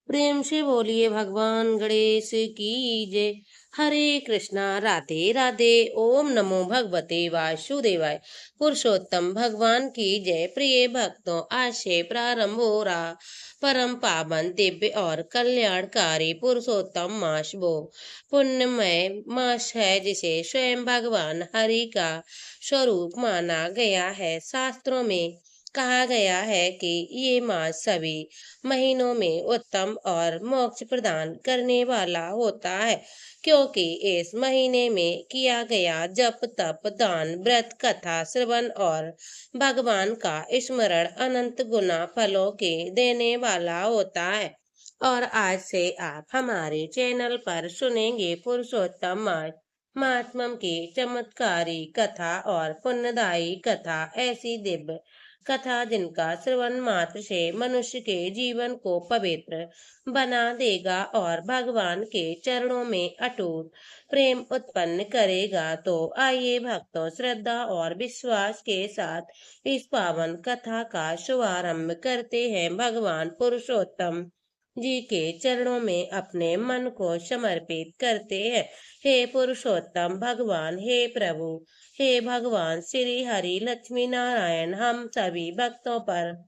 प्रेम से बोलिए भगवान गणेश की जय। हरे कृष्णा राधे राधे। ओम नमो भगवते वासुदेवाय। पुरुषोत्तम भगवान की जय। प्रिय भक्तों, आज से प्रारंभ हो रहा परम पावन दिव्य और कल्याणकारी पुरुषोत्तम मास वो पुण्यमय मास है जिसे स्वयं भगवान हरि का स्वरूप माना गया है। शास्त्रों में कहा गया है कि ये मास सभी महीनों में उत्तम और मोक्ष प्रदान करने वाला होता है, क्योंकि इस महीने में किया गया जप तप दान व्रत कथा श्रवण और भगवान का स्मरण अनंत गुना फलों के देने वाला होता है। और आज से आप हमारे चैनल पर सुनेंगे पुरुषोत्तम मास महात्मम की चमत्कारी कथा और पुण्यदायी कथा। ऐसी दिव्य कथा जिनका श्रवण मात्र से मनुष्य के जीवन को पवित्र बना देगा और भगवान के चरणों में अटूट प्रेम उत्पन्न करेगा। तो आइए भक्तों, श्रद्धा और विश्वास के साथ इस पावन कथा का शुभारंभ करते हैं। भगवान पुरुषोत्तम जी के चरणों में अपने मन को समर्पित करते हैं। हे पुरुषोत्तम भगवान, हे प्रभु, हे भगवान श्री हरि लक्ष्मी नारायण, हम सभी भक्तों पर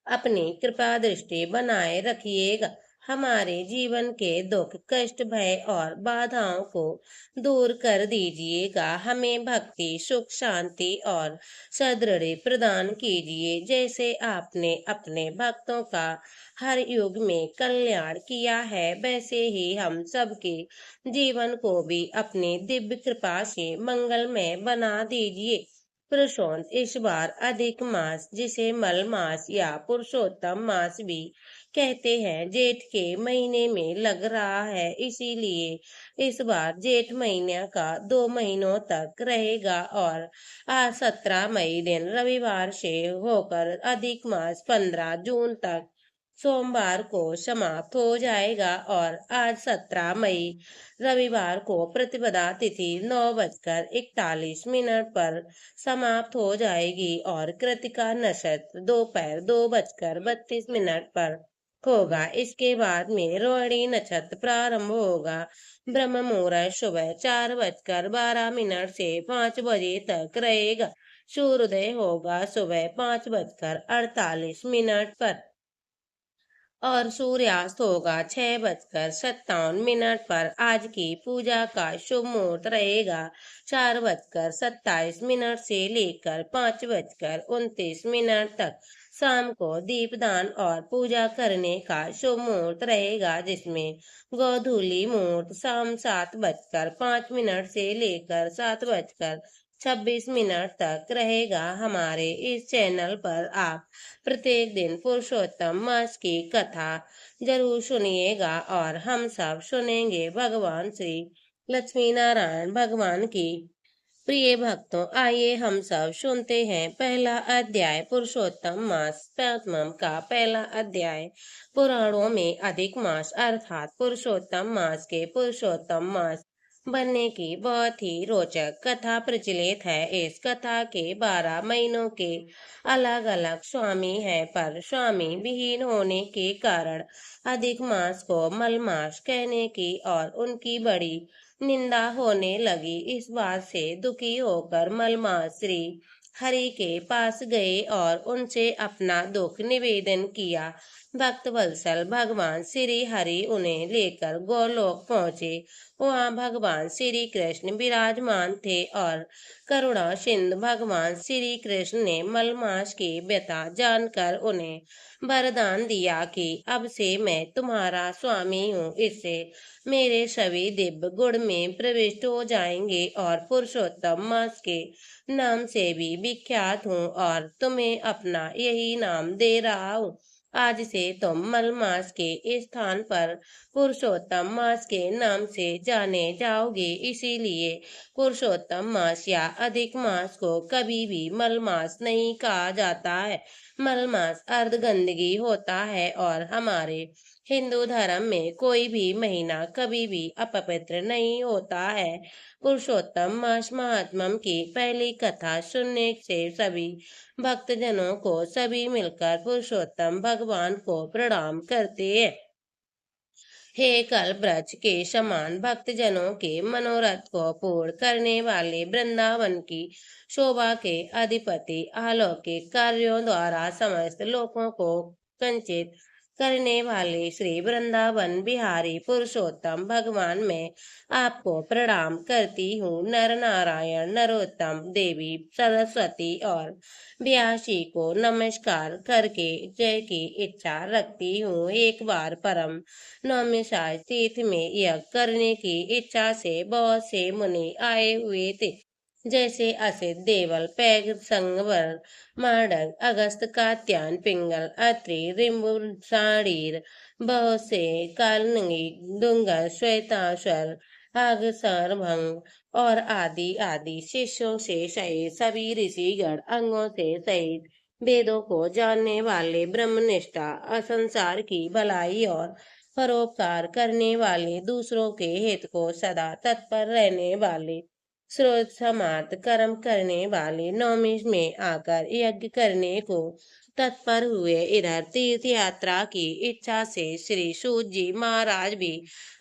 अपनी कृपा दृष्टि बनाए रखिएगा। हमारे जीवन के दुख कष्ट भय और बाधाओं को दूर कर दीजिएगा। हमें भक्ति सुख शांति और सदृढ़ि प्रदान कीजिए, जैसे आपने अपने भक्तों का हर युग में कल्याण किया है, वैसे ही हम सबके जीवन को भी अपनी दिव्य कृपा से मंगलमय बना दीजिए। पुरुषोत्तम इस बार अधिक मास, जिसे मल मास या पुरुषोत्तम मास भी कहते हैं, जेठ के महीने में लग रहा है। इसीलिए इस बार जेठ महीने का 2 महीनों तक रहेगा और आज 17 मई दिन रविवार से होकर अधिक मास 15 जून तक सोमवार को समाप्त हो जाएगा। और आज 17 मई रविवार को प्रतिपदा तिथि 9:41 पर समाप्त हो जाएगी और कृतिका नक्षत्र दोपहर 2:32 पर होगा। इसके बाद में रोहिणी नक्षत्र प्रारंभ होगा। ब्रह्म मुहूर्त सुबह 4:12 से 5 बजे तक रहेगा। सूर्योदय होगा सुबह 5:48 पर और सूर्यास्त होगा 6:57 पर। आज की पूजा का शुभ मुहूर्त रहेगा 4:27 से लेकर 5:29 तक। शाम को दीपदान और पूजा करने का शुभ मुहूर्त रहेगा, जिसमें गोधूली मुहूर्त शाम 7:05 से लेकर 7:26 तक रहेगा। हमारे इस चैनल पर आप प्रत्येक दिन पुरुषोत्तम मास की कथा जरूर सुनिएगा और हम सब सुनेंगे भगवान श्री लक्ष्मी नारायण भगवान की। प्रिय भक्तों, आइए हम सब सुनते हैं पहला अध्याय पुरुषोत्तम मास पात्मम का पहला अध्याय। पुराणों में अधिक मास अर्थात पुरुषोत्तम मास के पुरुषोत्तम मास बनने की बहुत ही रोचक कथा प्रचलित है। इस कथा के 12 महीनों के अलग अलग स्वामी हैं, पर स्वामी विहीन होने के कारण अधिक मास को मलमास कहने की और उनकी बड़ी निंदा होने लगी। इस बात से दुखी होकर मलमास श्री हरि के पास गए और उनसे अपना दुख निवेदन किया। भक्त वत्सल भगवान श्री हरि उन्हें लेकर गोलोक पहुंचे। वहां भगवान श्री कृष्ण विराजमान थे और करुणा सिंधु भगवान श्री कृष्ण ने मलमास की व्यथा जानकर उन्हें वरदान दिया कि अब से मैं तुम्हारा स्वामी हूँ। इससे मेरे सभी दिव्य गुण में प्रविष्ट हो जाएंगे और पुरुषोत्तम मास के नाम से भी विख्यात हूँ और तुम्हें अपना यही नाम दे रहा हूँ। आज से तुम मल मास के स्थान पर पुरुषोत्तम मास के नाम से जाने जाओगे। इसीलिए पुरुषोत्तम मास या अधिक मास को कभी भी मल मास नहीं कहा जाता है। मलमास अर्ध गंदगी होता है और हमारे हिंदू धर्म में कोई भी महीना कभी भी अपवित्र नहीं होता है। पुरुषोत्तम मास महात्म्य की पहली कथा सुनने से सभी भक्तजनों को सभी मिलकर पुरुषोत्तम भगवान को प्रणाम करते हैं। हे कल ब्रज के समान भक्तजनों के मनोरथ को पूर्ण करने वाले वृंदावन की शोभा के अधिपति अलौकिक कार्यों द्वारा समस्त लोगों को कंचित करने वाले श्री वृंदावन बिहारी पुरुषोत्तम भगवान मैं आपको प्रणाम करती हूँ। नर नारायण नरोत्तम देवी सरस्वती और व्यासी को नमस्कार करके जय की इच्छा रखती हूँ। एक बार परम नौमी साल तीर्थ में यज्ञ करने की इच्छा से बहुत से मुनि आए हुए थे, जैसे असित देवल पैग संगवर मांडक अगस्त कात्यायन पिंगल अत्रि रिंबु साड़ीर बहुत से कालनगी डुंगर श्वेताश्वर आगसर भंग और आदि आदि शिष्यों से सहित सभी ऋषिगण अंगों से सहित वेदों को जानने वाले ब्रह्मनिष्ठा असंसार की भलाई और परोपकार करने वाले दूसरों के हित को सदा तत्पर रहने वाले स्रोत समाप्त कर्म करने वाले नवमी में आकर यज्ञ करने को तत्पर हुए। इधर तीर्थ यात्रा की इच्छा से श्री सूत जी महाराज भी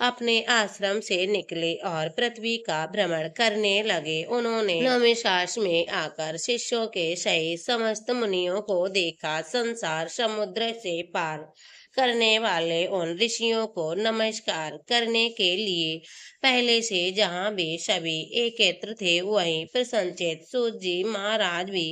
अपने आश्रम से निकले और पृथ्वी का भ्रमण करने लगे। उन्होंने नवमी सास में आकर शिष्यों के सहित समस्त मुनियों को देखा। संसार समुद्र से पार करने वाले उन ऋषियों को नमस्कार करने के लिए पहले से जहाँ भी सभी एकत्र थे वहीं प्रसन्नचित्त सूत जी महाराज भी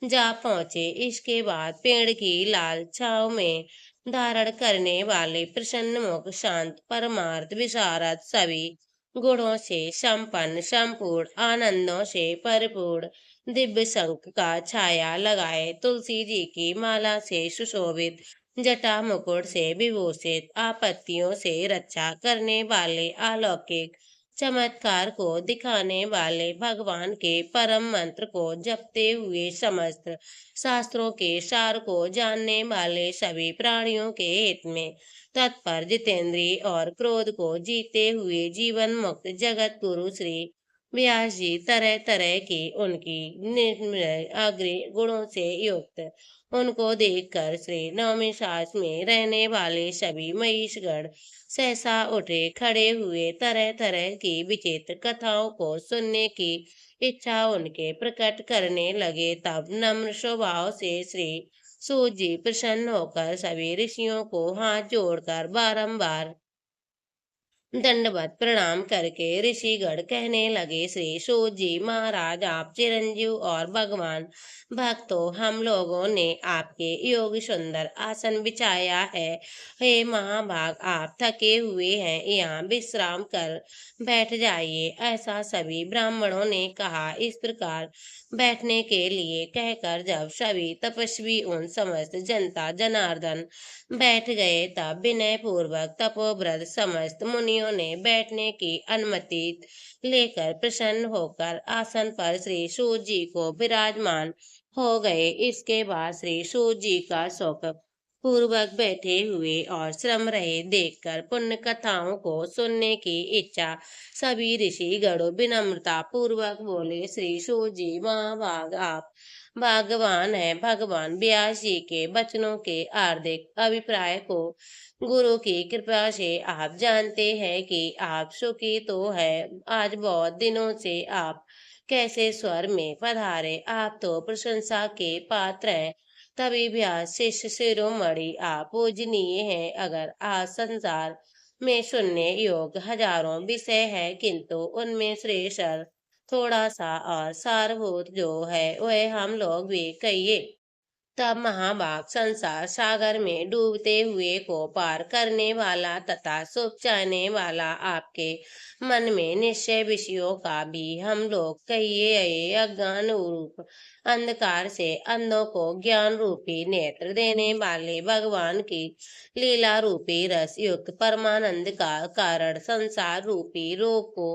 जा पहुँचे। इसके बाद पेड़ की लाल छाव में धारण करने वाले प्रसन्न मुख शांत परमार्थ विशारद सभी गुणों से संपन्न संपूर्ण आनंदों से परिपूर्ण दिव्य शंख का छाया लगाए तुलसी जी की माला से सुशोभित जटा मुकुट से विभूषित आपत्तियों से रक्षा करने वाले अलौकिक चमत्कार को दिखाने वाले भगवान के परम मंत्र को जपते हुए समस्त शास्त्रों के सार को जानने वाले सभी प्राणियों के हित में तत्पर जितेंद्रिय और क्रोध को जीते हुए जीवन मुक्त जगत गुरु श्री व्यास जी तरह तरह की उनकी निर्मल अग्नि गुणों से युक्त उनको देखकर श्री नवमी सास में रहने वाले सभी महिषगण सहसा उठे खड़े हुए तरह तरह की विचित्र कथाओं को सुनने की इच्छा उनके प्रकट करने लगे। तब नम्र स्वभाव से श्री सूत जी प्रसन्न होकर सभी ऋषियों को हाथ जोड़कर बारंबार दंडवत प्रणाम करके ऋषिगण कहने लगे, श्री सूत जी महाराज आप चिरंजीव और भगवान भक्तों हम लोगों ने आपके योग सुंदर आसन बिछाया है। हे महाभाग आप थके हुए हैं यहाँ विश्राम कर बैठ जाइए। ऐसा सभी ब्राह्मणों ने कहा। इस प्रकार बैठने के लिए कहकर जब सभी तपस्वी उन समस्त जनता जनार्दन बैठ गए तब विनय पूर्वक तपोव्रत समस्त मुनियों ने बैठने की अनुमति लेकर प्रसन्न होकर आसन पर श्री सूत जी को विराजमान हो गए। इसके बाद श्री सूत जी का शौक पूर्वक बैठे हुए और श्रम रहे देखकर पुण्य कथाओं को सुनने की इच्छा सभी ऋषि गणों विनम्रता पूर्वक बोले, श्री सूत जी महाभाग आप भगवान है। भगवान व्यास जी के वचनों के हार्दिक अभिप्राय को गुरु की कृपा से आप जानते हैं कि आप सुखी तो है। आज बहुत दिनों से आप कैसे स्वर में पधारे। आप तो प्रशंसा के पात्र हैं। तभी व्यास शिष्य शिरोमणि आप पूजनीय हैं। अगर आज संसार में सुनने योग्य हजारों विषय है किंतु उनमें श्रेष्ठ थोड़ा सा और सारभूत जो है वह हम लोग भी कहिए। तब महाभाग संसार सागर में डूबते हुए को पार करने वाला तथा सुख चाहने वाला आपके मन में निश्चय विषयों का भी हम लोग कहिए। अज्ञान रूप अंधकार से अंधों को ज्ञान रूपी नेत्र देने वाले भगवान की लीला रूपी रस युक्त परमानंद का कारण संसार रूपी रोग को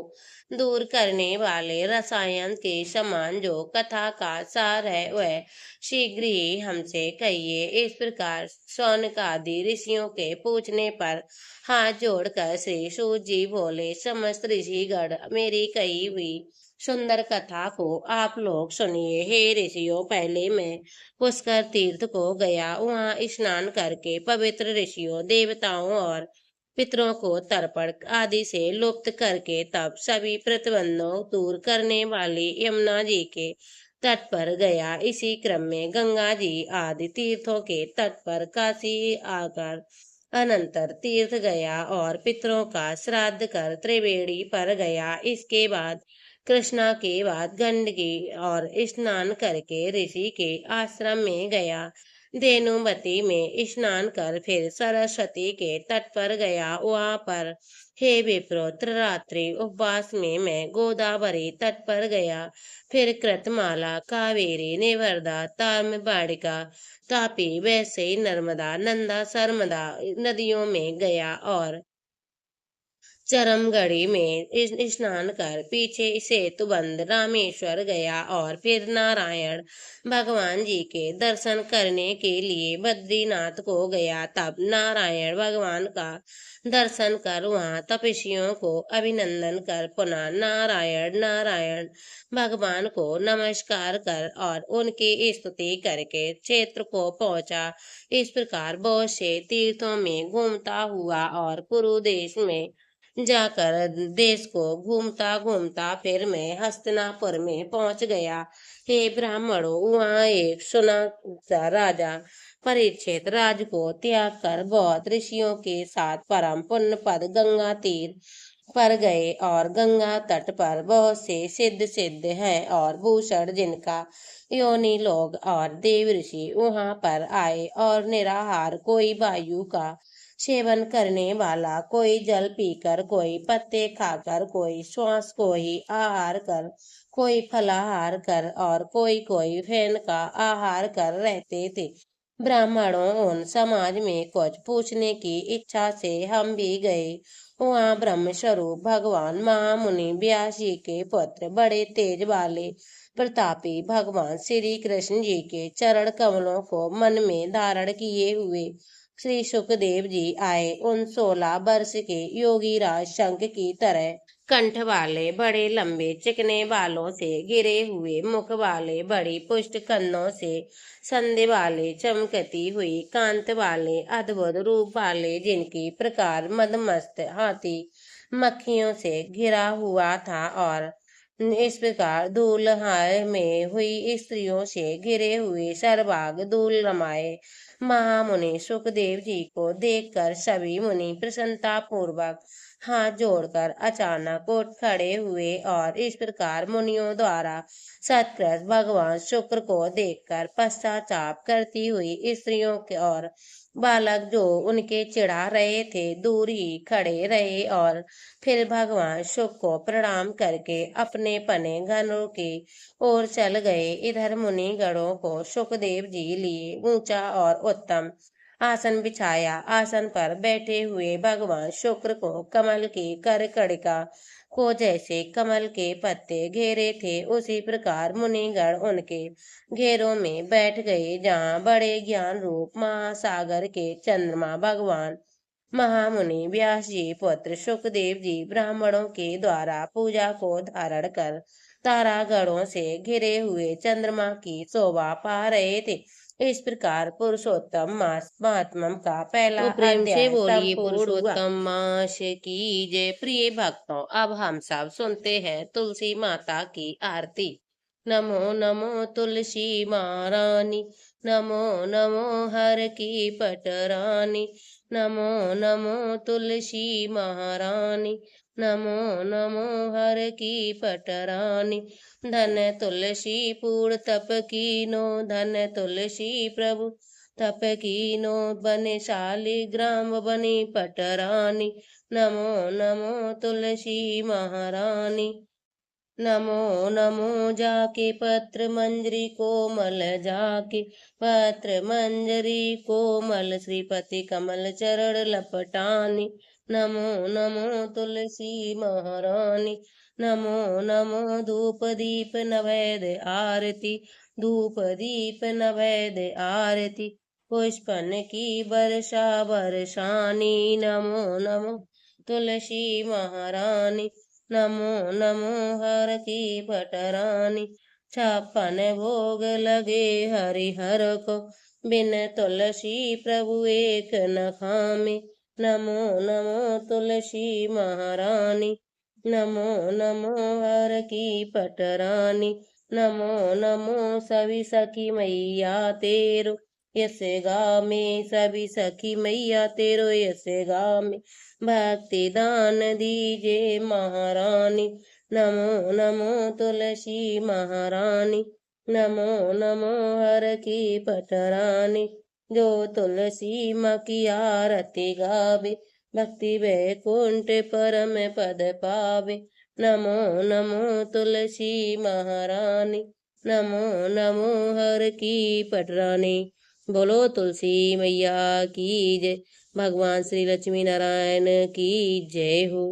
दूर करने वाले रसायन के समान जो कथा का सार है वह शीघ्र ही हमसे कहिए। इस प्रकार शौनक आदि ऋषियों के पूछने पर हाथ जोड़कर श्री सूत जी बोले, समस्त ऋषिगण मेरी कही हुई सुंदर कथा को आप लोग सुनिए। हे ऋषियों, पहले मैं पुष्कर तीर्थ को गया, वहां स्नान करके पवित्र ऋषियों देवताओं और पितरों को तर्पण आदि से लुप्त करके तब सभी प्रतिबंधों दूर करने वाली यमुना जी के तट पर गया। इसी क्रम में गंगा जी आदि तीर्थों के तट पर काशी आकर अनंतर तीर्थ गया और पितरों का श्राद्ध कर त्रिवेणी पर गया। इसके बाद कृष्णा के बाद गंडकी और स्नान करके ऋषि के आश्रम में गया। धेनुमती में स्नान कर फिर सरस्वती के तट पर गया। वहां पर हे विप्रो, त्रिरात्रि उपवास में मैं गोदावरी तट पर गया। फिर कृतमाला, कावेरी, निवर्दा, ताम्रबाड़िका, तापी, वैसे नर्मदा, नंदा, सरमदा नदियों में गया और चरमगढ़ी में स्नान कर पीछे सेतुबंद रामेश्वर गया और फिर नारायण भगवान जी के दर्शन करने के लिए बद्रीनाथ को गया। तब नारायण भगवान का दर्शन कर वहां तपस्वियों को अभिनंदन कर पुनः नारायण नारायण भगवान को नमस्कार कर और उनकी स्तुति करके क्षेत्र को पहुंचा। इस प्रकार बहुत से तीर्थों में घूमता हुआ और कुरु देश में जाकर देश को घूमता घूमता फिर मैं हस्तिनापुर में पहुंच गया। हे ब्राह्मणों, वहां एक सुना राजा परीक्षित राज को त्याग कर बौद्ध ऋषियों के साथ परम पुण्य पद गंगा तीर पर गए और गंगा तट पर बहुत से सिद्ध सिद्ध हैं और भूषण जिनका योनि लोग और देव ऋषि वहां पर आए और निराहार कोई वायु का सेवन करने वाला, कोई जल पीकर, कोई पत्ते खाकर, कोई श्वास को ही आहार कर, कोई फलाहार कर और कोई कोई फैन का आहार कर रहते थे। ब्राह्मणों, उन समाज में कुछ पूछने की इच्छा से हम भी गए। वहाँ ब्रह्म स्वरूप भगवान महामुनि व्यास जी के पुत्र बड़े तेज वाले प्रतापी भगवान श्री कृष्ण जी के चरण कमलों को मन में धारण किए हुए श्री सुखदेव जी आए। उन 16 वर्ष के योगी राज शंख की तरह कंठ वाले बड़े लंबे चिकने बालों से घिरे हुए मुख वाले बड़ी पुष्ट कन्नों से संधे वाले चमकती हुई कांत वाले अद्भुत रूप वाले जिनकी प्रकार मदमस्त हाथी मक्खियों से घिरा हुआ था और इस प्रकार दूल्हार में हुई स्त्रियों से घिरे हुए सर्वांग दूल रमाए महामुनि सुखदेव जी को देखकर सभी मुनि प्रसन्नता पूर्वक हाथ जोड़कर अचानक उठ खड़े हुए और इस प्रकार मुनियों द्वारा सत्कृत भगवान शुक्र को देखकर पश्चाताप करती हुई स्त्रियों के और बालक जो उनके चिढ़ा रहे थे दूर ही खड़े रहे और फिर भगवान शुक्र को प्रणाम करके अपने पने घरों की ओर चल गए। इधर मुनि गणों को सुखदेव जी लिए ऊंचा और उत्तम आसन बिछाया। आसन पर बैठे हुए भगवान शुक्र को कमल की करकड़िका को जैसे कमल के पत्ते घेरे थे उसी प्रकार मुनिगण उनके घेरों में बैठ गए, जहाँ बड़े ज्ञान रूप महासागर के चंद्रमा भगवान महामुनि व्यास जी पुत्र सुखदेव जी ब्राह्मणों के द्वारा पूजा को धारण कर तारागणों से घिरे हुए चंद्रमा की शोभा पा रहे थे। इस प्रकार पुरुषोत्तम मास महात्म का पहला प्रेम से अध्याय बोलिए संपूर्ण हुआ। पुरुषोत्तम मास की जय। प्रिय भक्तों, अब हम सब सुनते हैं तुलसी माता की आरती। नमो नमो तुलसी महारानी, नमो नमो हर की पटरानी, नमो नमो तुलसी महारानी, नमो नमो हर की पटरानी। धन तुलसी पूर्ण तप कीनो, धन तुलसी प्रभु तप कीनो, बनशाली ग्राम बनी पटरानी, नमो नमो तुलसी महारानी। नमो नमो जाके पत्र मंजरी कोमल जाके पत्र मंजरी कोमल श्रीपति कमल चरण लपटानी। नमो नमो तुलसी महारानी। नमो नमो धूप दीप नवैद्य आरती। धूप दीप नवैद्य आरती। पुष्पन की वर्षा बरसानी। नमो नमो तुलसी महारानी। नमो नमो हर की पटरानी। छप्पन भोग लगे हरिहर को। बिन तुलसी प्रभु एक न खामे। नमो नमो तुलसी महारानी। नमो नमो हर की पटरानी। नमो नमो सभी सखी मैया तेरो यस गामे। सभी सखी मैया तेरो यस गामे। भक्ति दान दीजे महारानी। नमो नमो तुलसी महारानी। नमो नमो हर की पटरानी। जो तुलसी माँ की आरती गावे भक्ति वैकुंठ परम पद पावे। नमो नमो तुलसी महारानी। नमो नमो हर की पटरानी। बोलो तुलसी मैया की जय। भगवान श्री लक्ष्मी नारायण की जय हो।